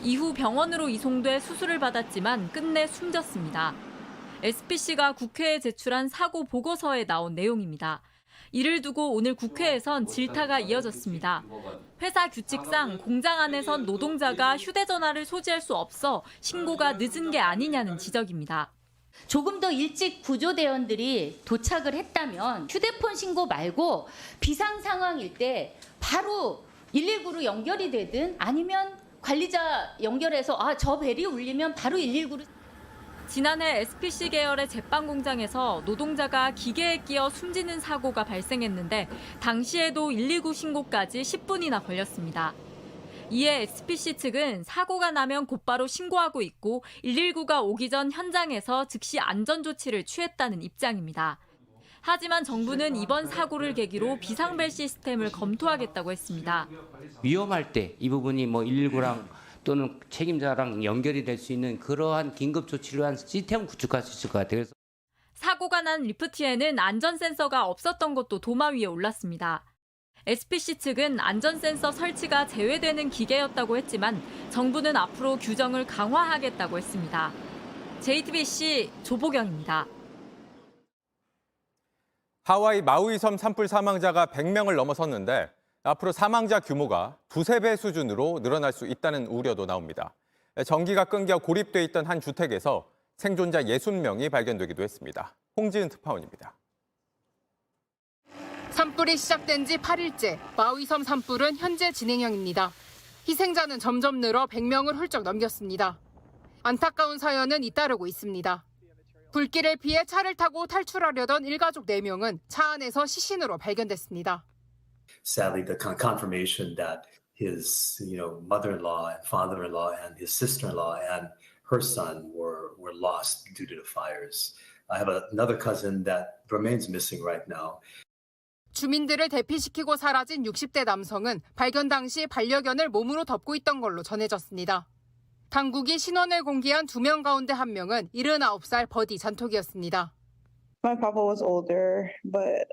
이후 병원으로 이송돼 수술을 받았지만 끝내 숨졌습니다. SPC가 국회에 제출한 사고 보고서에 나온 내용입니다. 이를 두고 오늘 국회에선 질타가 이어졌습니다. 회사 규칙상 공장 안에선 노동자가 휴대전화를 소지할 수 없어 신고가 늦은 게 아니냐는 지적입니다.
조금 더 일찍 구조대원들이 도착을 했다면 휴대폰 신고 말고 비상 상황일 때 바로 119로 연결이 되든 아니면 관리자 연결해서 저 벨이 울리면 바로 119로.
지난해 SPC 계열의 제빵 공장에서 노동자가 기계에 끼어 숨지는 사고가 발생했는데 당시에도 119 신고까지 10분이나 걸렸습니다. 이에 SPC 측은 사고가 나면 곧바로 신고하고 있고 119가 오기 전 현장에서 즉시 안전조치를 취했다는 입장입니다. 하지만 정부는 이번 사고를 계기로 비상벨 시스템을 검토하겠다고 했습니다.
위험할 때 이 부분이 119랑 또는 책임자랑 연결이 될 수 있는 그러한 긴급 조치를 한 시스템을 구축할 수 있을 것 같아요.
사고가 난 리프트에는 안전 센서가 없었던 것도 도마 위에 올랐습니다. SPC 측은 안전 센서 설치가 제외되는 기계였다고 했지만 정부는 앞으로 규정을 강화하겠다고 했습니다. JTBC 조보경입니다.
하와이 마우이 섬 산불 사망자가 100명을 넘어섰는데 앞으로 사망자 규모가 2~3배 수준으로 늘어날 수 있다는 우려도 나옵니다. 전기가 끊겨 고립돼 있던 한 주택에서 생존자 60명이 발견되기도 했습니다. 홍지은 특파원입니다.
산불이 시작된 지 8일째, 마우이섬 산불은 현재 진행형입니다. 희생자는 점점 늘어 100명을 훌쩍 넘겼습니다. 안타까운 사연은 잇따르고 있습니다. 불길을 피해 차를 타고 탈출하려던 일가족 4명은 차 안에서 시신으로 발견됐습니다.
Sadly, the confirmation that his, mother-in-law and father-in-law and his sister-in-law and her son were lost due to the fires. I have another cousin that remains missing right now.
주민들을 대피시키고 사라진 60대 남성은 발견 당시 반려견을 몸으로 덮고 있던 걸로 전해졌습니다. 당국이 신원을 공개한 2명 가운데 1명은 79살 버디
My papa was older, but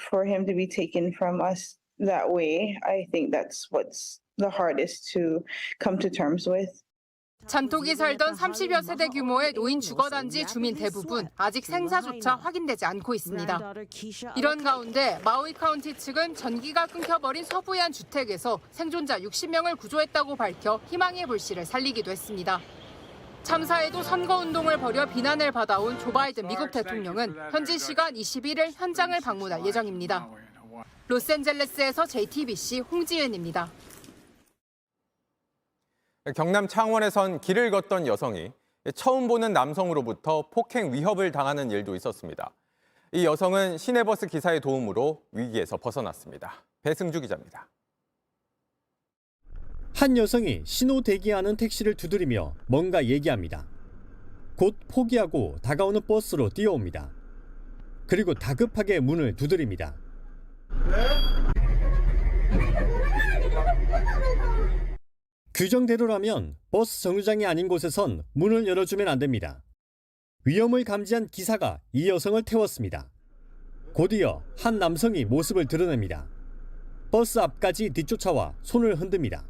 for him to be taken from us
that way. I think that's what's the hardest to come to terms with.
잔톡이 살던 30여 세대 규모의 노인 주거단지 주민 대부분 아직 생사조차 확인되지 않고 있습니다. 이런 가운데 마우이 카운티 측은 전기가 끊겨버린 서부의 한 주택에서 생존자 60명을 구조했다고 밝혀 희망의 불씨를 살리기도 했습니다. 참사에도 선거운동을 벌여 비난을 받아온 조 바이든 미국 대통령은 현지 시간 21일 현장을 방문할 예정입니다. 로스앤젤레스에서 JTBC 홍지은입니다.
경남 창원에선 길을 걷던 여성이 처음 보는 남성으로부터 폭행 위협을 당하는 일도 있었습니다. 이 여성은 시내버스 기사의 도움으로 위기에서 벗어났습니다. 배승주 기자입니다.
한 여성이 신호 대기하는 택시를 두드리며 뭔가 얘기합니다. 곧 포기하고 다가오는 버스로 뛰어옵니다. 그리고 다급하게 문을 두드립니다. 규정대로라면 버스 정류장이 아닌 곳에선 문을 열어주면 안 됩니다. 위험을 감지한 기사가 이 여성을 태웠습니다. 곧이어 한 남성이 모습을 드러냅니다. 버스 앞까지 뒤쫓아와 손을 흔듭니다.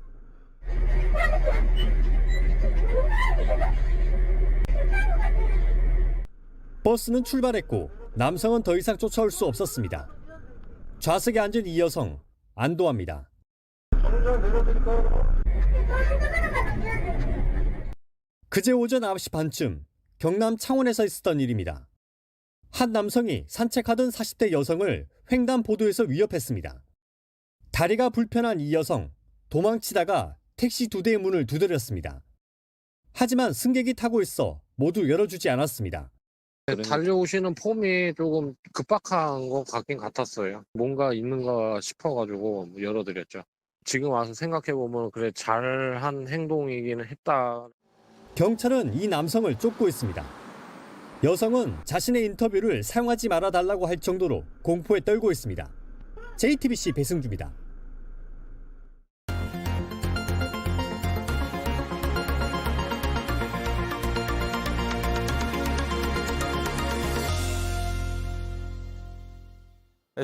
버스는 출발했고 남성은 더 이상 쫓아올 수 없었습니다. 좌석에 앉은 이 여성, 안도합니다. 그제 오전 9시 반쯤 경남 창원에서 있었던 일입니다. 한 남성이 산책하던 40대 여성을 횡단보도에서 위협했습니다. 다리가 불편한 이 여성, 도망치다가 택시 2대의 문을 두드렸습니다. 하지만 승객이 타고 있어 모두 열어주지 않았습니다.
달려오시는 폼이 조금 급박한 것 같긴 같았어요. 뭔가 있는가 싶어가지고 열어드렸죠. 지금 와서 생각해보면 그래 잘한 행동이기는 했다.
경찰은 이 남성을 쫓고 있습니다. 여성은 자신의 인터뷰를 사용하지 말아달라고 할 정도로 공포에 떨고 있습니다. JTBC 배승주입니다.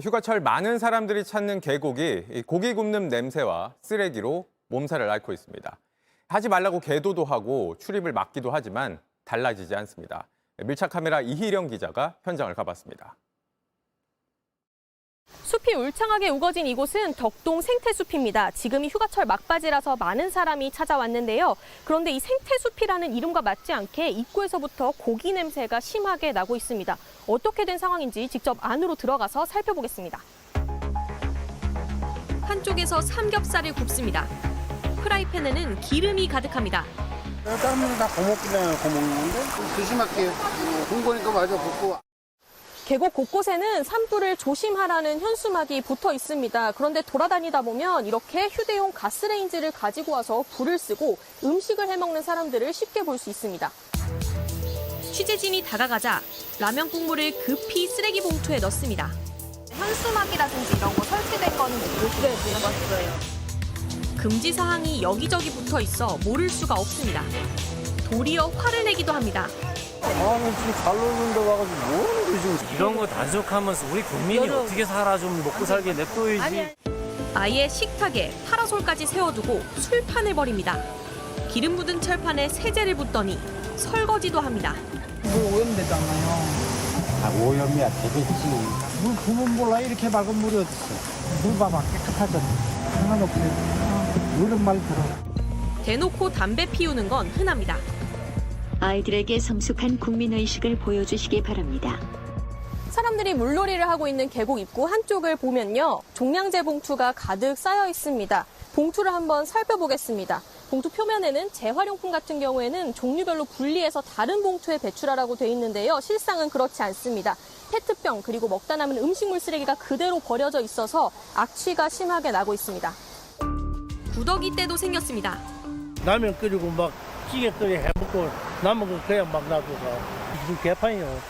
휴가철 많은 사람들이 찾는 계곡이 고기 굽는 냄새와 쓰레기로 몸살을 앓고 있습니다. 하지 말라고 계도도 하고 출입을 막기도 하지만 달라지지 않습니다. 밀착 카메라 이희령 기자가 현장을 가봤습니다.
숲이 울창하게 우거진 이곳은 덕동 생태숲입니다. 지금이 휴가철 막바지라서 많은 사람이 찾아왔는데요. 그런데 이 생태숲이라는 이름과 맞지 않게 입구에서부터 고기 냄새가 심하게 나고 있습니다. 어떻게 된 상황인지 직접 안으로 들어가서 살펴보겠습니다. 한쪽에서 삼겹살을 굽습니다. 프라이팬에는 기름이 가득합니다.
다른 분은 다 고먹는데 조심할게요. 본 거니까 맞아 굽고.
계곡 곳곳에는 산불을 조심하라는 현수막이 붙어 있습니다. 그런데 돌아다니다 보면 이렇게 휴대용 가스레인지를 가지고 와서 불을 쓰고 음식을 해먹는 사람들을 쉽게 볼 수 있습니다. 취재진이 다가가자 라면 국물을 급히 쓰레기 봉투에 넣습니다. 현수막이라든지 이런 거 설치된 거는 못 들어봤어요. 금지 사항이 여기저기 붙어 있어 모를 수가 없습니다. 도리어 화를 내기도 합니다.
지금 잘 노는데 와가지고 뭐하는 거지 지금.
이런 거 단속하면서 우리 국민이 어떻게 살아 좀 먹고 살게 냅둬야지.
아예 식탁에 파라솔까지 세워두고 술판을 벌입니다. 기름 묻은 철판에 세제를 붓더니 설거지도 합니다.
물 오염되잖아요. 오염이야 되겠지. 물 부으면 몰라 이렇게 맑은 물이 어딨어. 물 봐봐 깨끗하잖아. 상관없어요. 물은 말 들어.
대놓고 담배 피우는 건 흔합니다.
아이들에게 성숙한 국민의식을 보여주시기 바랍니다.
사람들이 물놀이를 하고 있는 계곡 입구 한쪽을 보면요. 종량제 봉투가 가득 쌓여 있습니다. 봉투를 한번 살펴보겠습니다. 봉투 표면에는 재활용품 같은 경우에는 종류별로 분리해서 다른 봉투에 배출하라고 돼 있는데요. 실상은 그렇지 않습니다. 페트병 그리고 먹다 남은 음식물 쓰레기가 그대로 버려져 있어서 악취가 심하게 나고 있습니다. 구더기 때도 생겼습니다.
라면 끓이고 막 찌개 끓여 해먹고 남은 거 그냥 막 놔둬서 지금 개판이요.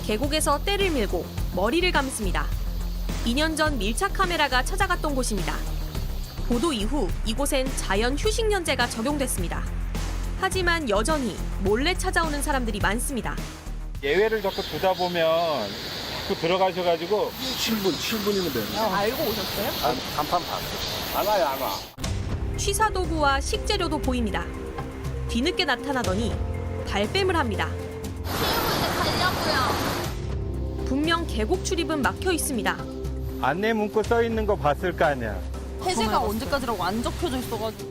계곡에서 때를 밀고 머리를 감습니다. 2년 전 밀착 카메라가 찾아갔던 곳입니다. 보도 이후 이곳엔 자연 휴식연제가 적용됐습니다. 하지만 여전히 몰래 찾아오는 사람들이 많습니다.
예외를 자꾸 두다 보면
자꾸 들어가셔가지고 7분이면 돼요.
알고 오셨어요?
간판 안 와요, 안 와.
취사 도구와 식재료도 보입니다. 뒤늦게 나타나더니 발뺌을 합니다. 분명 계곡 출입은 막혀 있습니다.
안내 문구 써 있는 거 봤을 거 아니야.
해제가 언제까지라고 안 적혀져 있어가지고.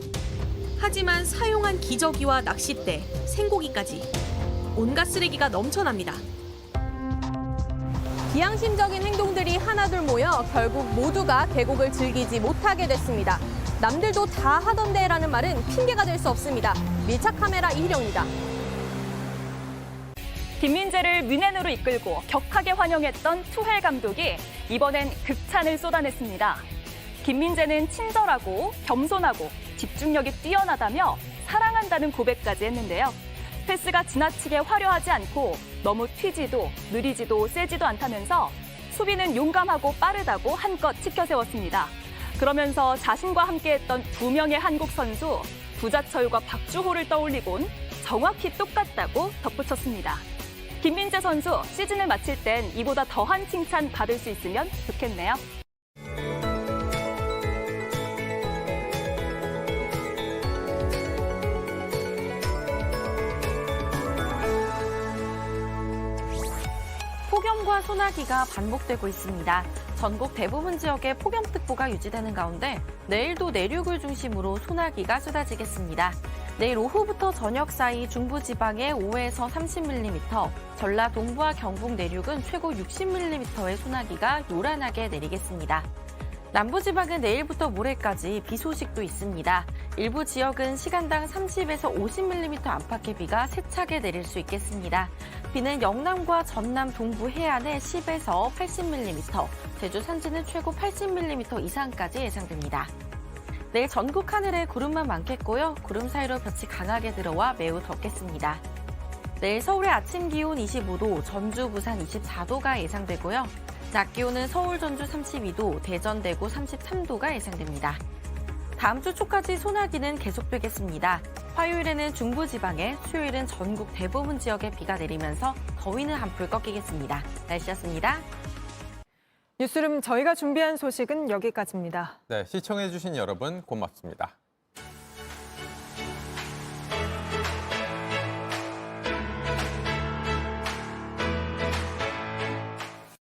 하지만 사용한 기저귀와 낚싯대, 생고기까지 온갖 쓰레기가 넘쳐납니다.
비양심적인 행동들이 하나둘 모여 결국 모두가 계곡을 즐기지 못하게 됐습니다. 남들도 다 하던데라는 말은 핑계가 될 수 없습니다. 밀착 카메라 이희령입니다.
김민재를 뮌헨으로 이끌고 격하게 환영했던 투헬 감독이 이번엔 극찬을 쏟아냈습니다. 김민재는 친절하고 겸손하고 집중력이 뛰어나다며 사랑한다는 고백까지 했는데요. 패스가 지나치게 화려하지 않고 너무 튀지도 느리지도 세지도 않다면서 수비는 용감하고 빠르다고 한껏 치켜세웠습니다. 그러면서 자신과 함께했던 2명의 한국 선수 부자철과 박주호를 떠올리곤 정확히 똑같다고 덧붙였습니다. 김민재 선수 시즌을 마칠 땐 이보다 더한 칭찬 받을 수 있으면 좋겠네요.
폭염과 소나기가 반복되고 있습니다. 전국 대부분 지역에 폭염특보가 유지되는 가운데 내일도 내륙을 중심으로 소나기가 쏟아지겠습니다. 내일 오후부터 저녁 사이 중부지방에 5에서 30mm, 전라 동부와 경북 내륙은 최고 60mm의 소나기가 요란하게 내리겠습니다. 남부지방은 내일부터 모레까지 비 소식도 있습니다. 일부 지역은 시간당 30에서 50mm 안팎의 비가 세차게 내릴 수 있겠습니다. 비는 영남과 전남 동부 해안에 10에서 80mm, 제주 산지는 최고 80mm 이상까지 예상됩니다. 내일 전국 하늘에 구름만 많겠고요. 구름 사이로 볕이 강하게 들어와 매우 덥겠습니다. 내일 서울의 아침 기온 25도, 전주, 부산 24도가 예상되고요. 낮 기온은 서울, 전주 32도, 대전, 대구 33도가 예상됩니다. 다음 주 초까지 소나기는 계속되겠습니다. 화요일에는 중부지방에, 수요일은 전국 대부분 지역에 비가 내리면서 더위는 한풀 꺾이겠습니다. 날씨였습니다.
뉴스룸 저희가 준비한 소식은 여기까지입니다.
네, 시청해주신 여러분 고맙습니다.